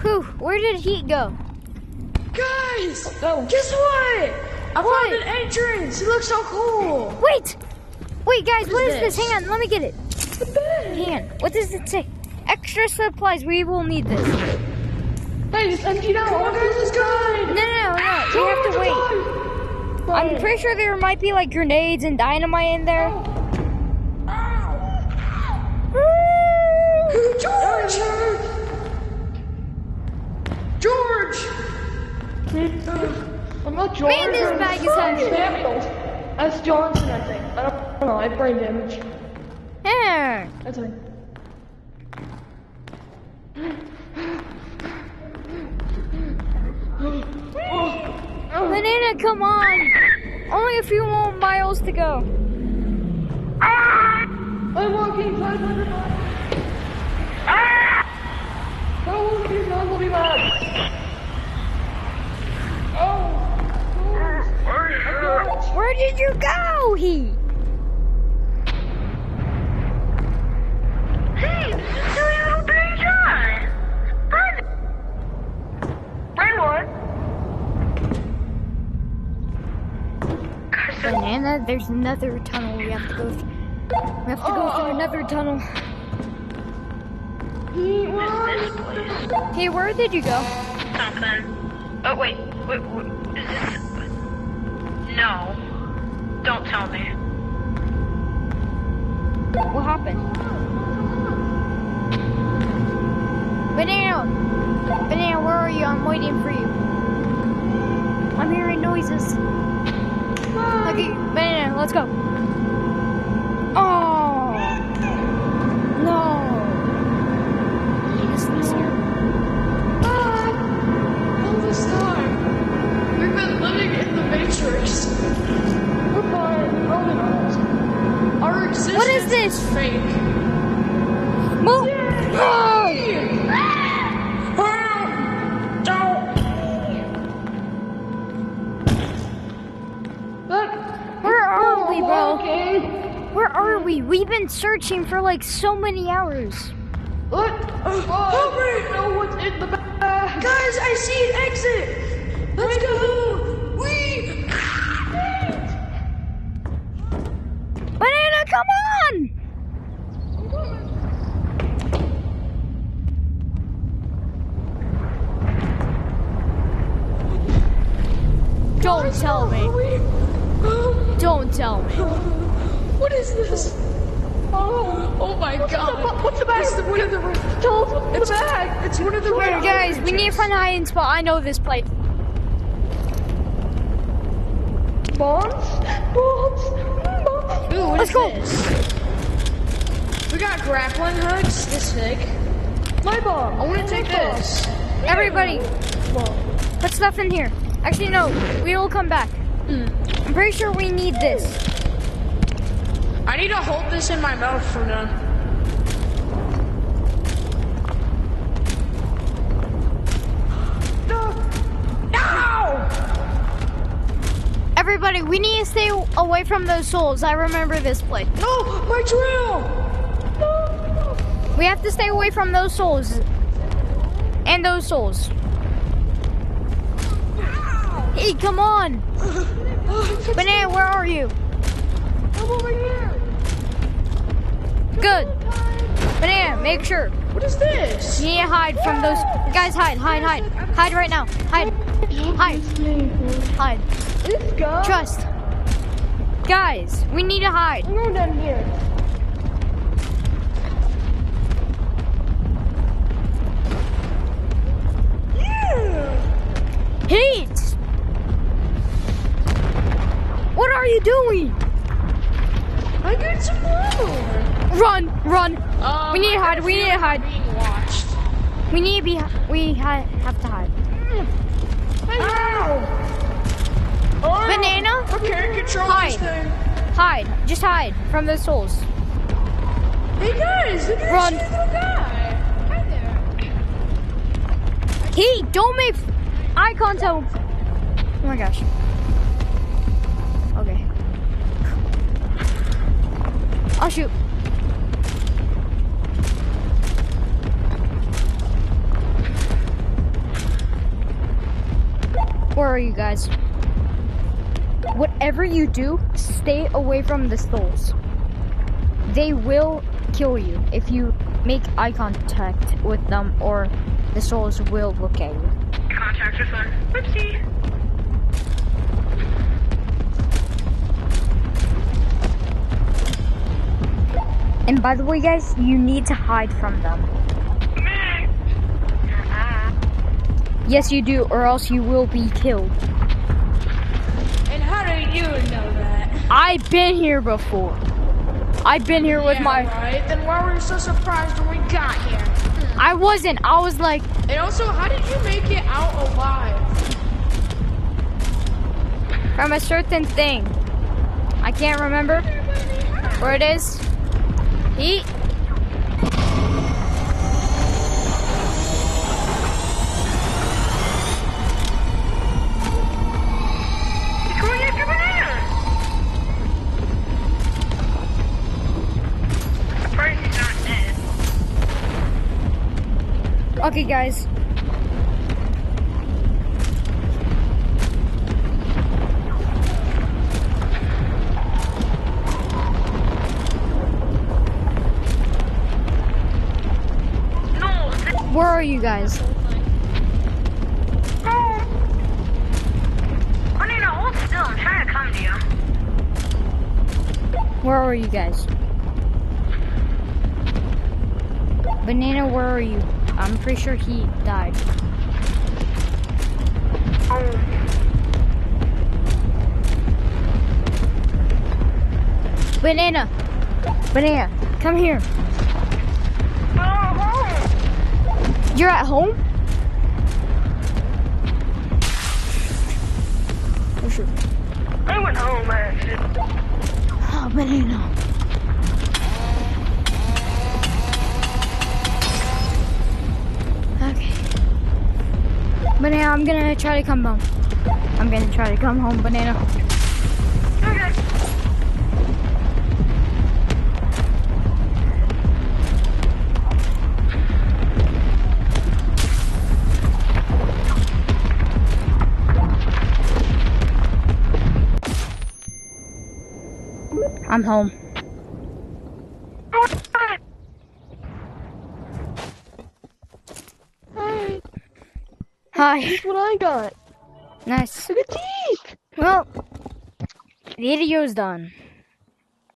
Whew, where did Heat go? Guys, guess what? I found an entrance. It looks so cool. Wait, guys, what is this? this? Hang on, let me get it. Hang on, what does it say? Extra supplies, we will need this. Hey, it's empty now. What is this guy? No, we have to wait. I'm pretty sure there might be like grenades and dynamite in there. George! I'm not George. Man, this bag is heavy. That's Johnson, I think. I don't know. I have brain damage. Yeah. That's fine. Banana, come on. Only a few more miles to go. I'm walking 500 miles. I'll be back. Where did you go, Heat? Hey, this is silly little Barry John. Run one. Banana, there's another tunnel we have to go through. We have to go through another tunnel. This place. Hey, where did you go? Something. Oh, wait. Is this... No. Don't tell me. What happened? Banana, where are you? I'm waiting for you. I'm hearing noises. Okay, Banana, let's go. Oh no! This is here. All this time, we've been living in the Matrix. We're probably not. Our existence What is this? is fake. Move! Where are we, bro? Where are we? We've been searching for like so many hours. What? Help me! Know what's in the bag. Guys, I see an exit. Let's go. Banana, come on! Don't tell me. Don't tell me. What is this? Oh my God! What's the bag? It's one of the It's the bag. It's one of the Wait, guys, we need to find a hiding spot. I know this place. Bombs. Ooh, Let's go. We got grappling hooks. This thick. My bomb. I want to take this. Everybody, put stuff in here. Actually, no, we will come back. I'm pretty sure we need this. I need to hold this in my mouth for now. No! Everybody, we need to stay away from those souls. I remember this place. No! My drill! No! We have to stay away from those souls. And those souls. Hey, come on! Banana, where are you? I'm over here! Good. Banana, make sure. What is this? You need to hide from those. Guys, hide. Hide right now. Hide. Let's go. Trust. Guys, we need to hide. I'm going down here. Heat! What are you doing? I got some more. Run! We need to hide. We need to hide. Being watched. We need to be. We have to hide. Ow! Banana? I can't control Hide. this thing. Hide. Just hide from the souls. Hey guys, look at Run. this little guy. Hi there. Heat! Don't make eye contact. Oh my gosh. Okay. I'll shoot. Where are you guys? Whatever you do, stay away from the souls. They will kill you if you make eye contact with them, or the souls will look at you. Contact with one. Whoopsie. And by the way, guys, you need to hide from them. Yes, you do, or else you will be killed. And how do you know that? I've been here before. I've been here with my... Right? Then why were you so surprised when we got here? I wasn't. I was like... And also, how did you make it out alive? from a certain thing. I can't remember where it is. He... Okay, guys. Where are you guys? Honey, no, hold still. I'm trying to come to you. Where are you guys? Banana, where are you? I'm pretty sure he died. Banana! Banana, come here. You're at home? Oh, shoot. I went home, actually. Oh, Banana. Okay. Banana, I'm gonna try to come home. I'm gonna try to come home, Banana. Okay. I'm home. Hi, Hi. that's what I got. Nice. Look at teeth. Well, the video's done.